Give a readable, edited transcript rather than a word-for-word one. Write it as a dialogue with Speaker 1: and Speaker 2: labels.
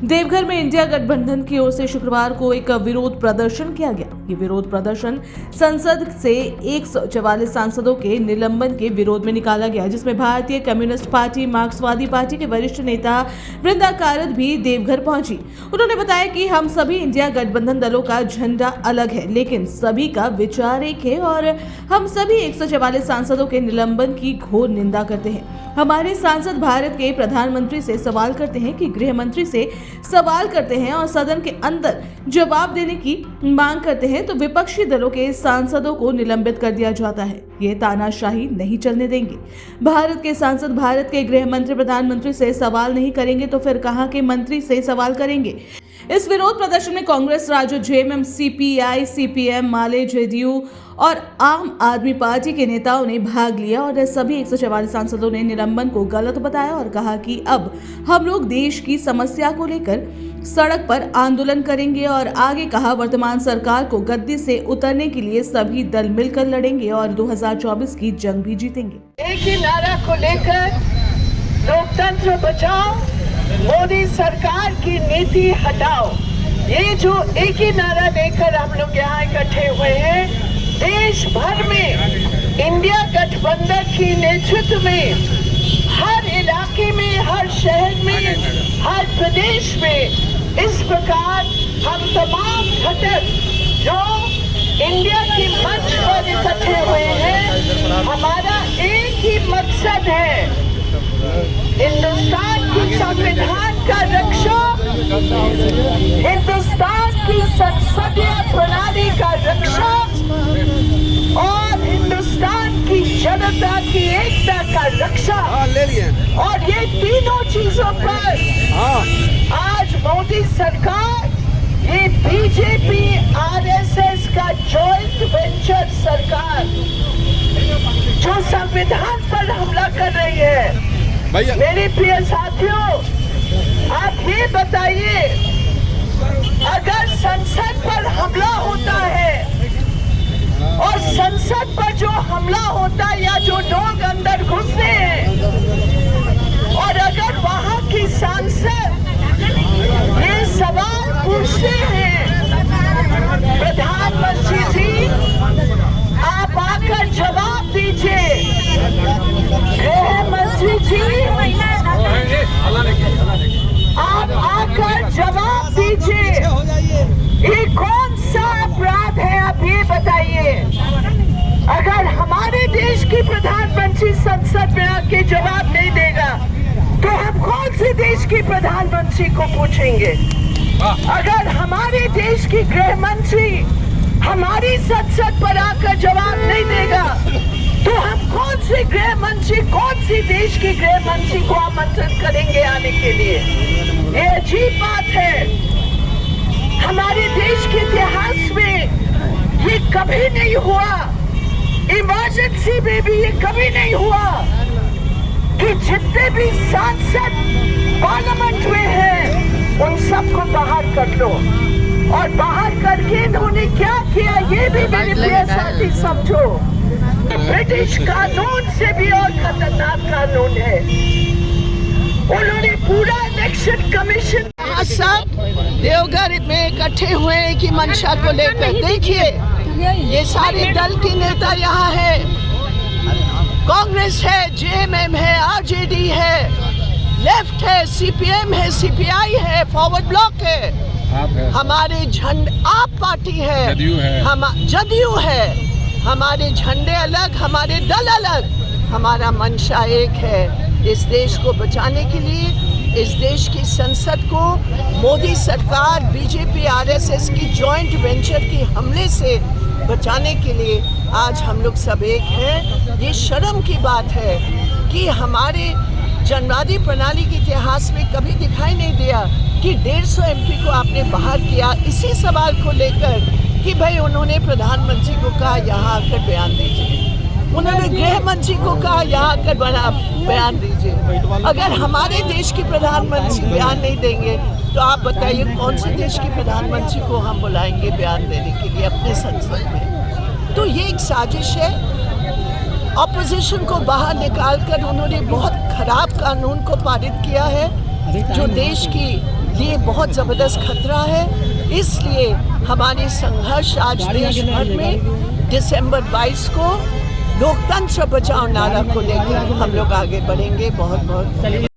Speaker 1: देवघर में इंडिया गठबंधन की ओर से शुक्रवार को एक विरोध प्रदर्शन किया गया। ये विरोध प्रदर्शन संसद से 144 सांसदों के निलंबन के विरोध में निकाला गया, जिसमें भारतीय कम्युनिस्ट पार्टी, मार्क्सवादी पार्टी के वरिष्ठ नेता वृंदा कारद भी देवघर पहुंची। उन्होंने बताया कि हम सभी इंडिया गठबंधन दलों का झंडा अलग है, लेकिन सभी का विचार एक है और हम सभी 144 सांसदों के निलंबन की घोर निंदा करते हैं। हमारे सांसद भारत के प्रधानमंत्री से सवाल करते हैं कि गृह मंत्री से सवाल करते हैं और सदन के अंदर जवाब देने की मांग करते हैं तो विपक्षी दलों के सांसदों को निलंबित कर दिया जाता है। ये तानाशाही नहीं चलने देंगे। भारत के सांसद भारत के गृह मंत्री प्रधानमंत्री से सवाल नहीं करेंगे तो फिर कहां के मंत्री से सवाल करेंगे। इस विरोध प्रदर्शन में Congress, Raju, JMM, CPI, CPM, Male, JDU और आम आदमी पार्टी के नेताओं ने भाग लिया और सभी 144 सांसदों ने निलंबन को गलत बताया और कहा कि अब हम लोग देश की समस्या को लेकर सड़क पर आंदोलन करेंगे और आगे कहा वर्तमान सरकार को गद्दी से उतरने के लिए सभी दल मिलकर लड़ेंगे और 2024 की जंग भी जीतेंगे।
Speaker 2: एक ही नारा को लेकर लोकतंत्र बचाओ, मोदी सरकार की नीति हटाओ, ये जो एक ही नारा लेकर हम लोग यहाँ इकट्ठे हुए हैं, देश भर में इंडिया गठबंधन की नेतृत्व में हर इलाके में, हर शहर में, हर प्रदेश में इस प्रकार हम तमाम घटक जो इंडिया के मंच पर इकट्ठे हुए हैं, हमारा एक ही मकसद है, हिंदुस्तान की संविधान का रक्षा, हिंदुस्तान की संसदीय प्रणाली का रक्षा और हिंदुस्तान की जनता की एकता का रक्षा। और ये तीनों चीजों पर आज मोदी सरकार, ये बीजेपी आरएसएस का जॉइंट वेंचर सरकार जो संविधान पर हमला कर रही है। मेरे प्रिय साथियों, आप ये बताइए, अगर संसद पर हमला होता है और संसद पर जो हमला होता है या जो लोग अंदर घुसते हैं और अगर वहां की सांसद ये सवाल पूछते हैं, प्रधानमंत्री जी आप आकर जवाब दीजिए, गृह मंत्री जी आप आकर जवाब दीजिए, ये कौन सा अपराध है आप ये बताइए। अगर हमारे देश की प्रधानमंत्री संसद में आके जवाब नहीं देगा तो हम कौन से देश की प्रधानमंत्री को पूछेंगे। अगर हमारे देश की गृह मंत्री हमारी संसद पर आकर जवाब नहीं देगा तो हम कौन से गृह मंत्री, कौन सी देश की गृह मंत्री को आमंत्रित करेंगे आने के लिए। ये अजीब बात है। हमारे देश के इतिहास में ये कभी नहीं हुआ, इमरजेंसी में भी ये कभी नहीं हुआ कि जितने भी सांसद पार्लियामेंट में हैं उन सबको बाहर कर लो। और बाहर करके इन्होंने क्या किया ये भी मेरे प्रिय साथी समझो, ब्रिटिश कानून से भी और खतरनाक कानून है। उन्होंने पूरा इलेक्शन कमीशन सब देवघर में इकट्ठे हुए हैं कि मंशा को लेकर। देखिए ये सारे दल के नेता यहाँ है, कांग्रेस है, जेएमएम है, आरजेडी है, लेफ्ट है, सीपीएम है, सीपीआई है, फॉरवर्ड ब्लॉक है, हमारे झंडे आप पार्टी है, जदयू है, हमारे झंडे अलग, हमारे दल अलग, हमारा मंशा एक है, इस देश को बचाने के लिए, इस देश की संसद को मोदी सरकार, बीजेपी, आरएसएस की जॉइंट वेंचर की हमले से बचाने के लिए आज हम लोग सब एक हैं। ये शर्म की बात है कि हमारे जनवादी प्रणाली के इतिहास में कभी दिखाई नहीं दिया कि 150 एमपी को आपने बाहर किया इसी सवाल को लेकर कि भाई उन्होंने प्रधानमंत्री को कहा यहाँ आकर बयान दीजिए, उन्होंने गृह मंत्री को कहा यहाँ आकर बयान दीजिए। अगर हमारे देश की प्रधानमंत्री बयान नहीं देंगे तो आप बताइए कौन से देश के प्रधानमंत्री को हम बुलाएंगे बयान देने के लिए अपने संसद में। तो ये एक साजिश है। ऑपोजिशन को बाहर निकालकर उन्होंने बहुत खराब कानून को पारित किया है जो देश की लिए
Speaker 3: बहुत ज़बरदस्त खतरा है। इसलिए हमारी संघर्ष आज देश भर में दिसंबर 22 को लोकतंत्र बचाओ नारा को लेकर हम लोग आगे बढ़ेंगे। बहुत बहुत